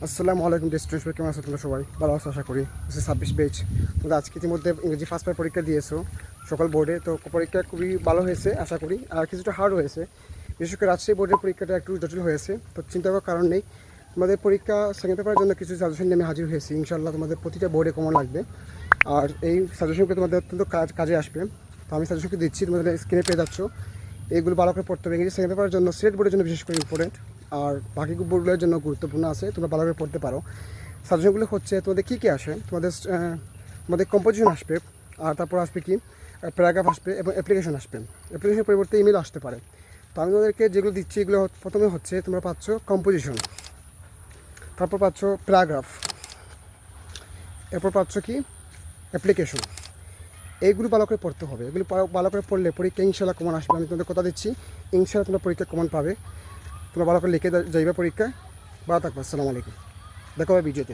আসসালামু আলাইকুম স্টুডেন্টস, কেমন আছো তোমরা? সবাই ভালো আছো আশা করি। 26 বেচ তোমরা আজকে ইতিমধ্যে ইংরেজি ফার্স্ট পেপার পরীক্ষা দিয়েছো সকল বোর্ডে। তো পরীক্ষা খুবই ভালো হয়েছে আশা করি, আর কিছুটা হার্ড হয়েছে। বিশেষ করে রাজশাহী বোর্ডের পরীক্ষাটা একটু জটিল হয়েছে, তো চিন্তা করার কারণ নেই। তোমাদের পরীক্ষা সেকেন্ড পেপারের জন্য কিছু সাজেশন নিয়ে আমি হাজির হয়েছি। ইনশাআল্লাহ তোমাদের প্রতিটা বোর্ডে কমন লাগবে, আর এই সাজেশনকে তোমাদের অত্যন্ত কাজে আসবে। তো আমি সাজেশনকে দিচ্ছি, তোমাদের স্ক্রিনে পেয়ে যাচ্ছ। এইগুলো ভালো করে পড়তে হবে। ইংরেজি সেকেন্ড পেপারের জন্য সিলেট বোর্ডের জন্য বিশেষ করে ইম্পর্টেন্ট, আর বাকি বোর্ডগুলোর জন্য গুরুত্বপূর্ণ আছে। তোমরা ভালো করে পড়তে পারো। সাজেশনগুলো হচ্ছে তোমাদের কী কী আসে, তোমাদের কম্পোজিশন আসবে, আর তারপর আসবে কি প্যারাগ্রাফ আসবে এবং অ্যাপ্লিকেশন আসবে। অ্যাপ্লিকেশনের পরিবর্তে ইমেল আসতে পারে। তো আমি তোমাদেরকে যেগুলো দিচ্ছি এগুলো প্রথমে হচ্ছে তোমরা পাচ্ছ কম্পোজিশন, তারপর পাচ্ছ প্যারাগ্রাফ, এরপর পাচ্ছ কি অ্যাপ্লিকেশন। এইগুলো ভালো করে পড়তে হবে। এগুলো ভালো করে পড়লে পরীক্ষা ইনশাল্লাহ কমন আসবে। আমি তোমাদের কথা দিচ্ছি, ইনশাল্লাহ তোমরা পরীক্ষা কমন পাবে। তোমরা ভালো করে লিখে যাইবে পরীক্ষায়। ভালো থাকবে। আসসালামু আলাইকুম, দেখা হবে ভিডিওতে।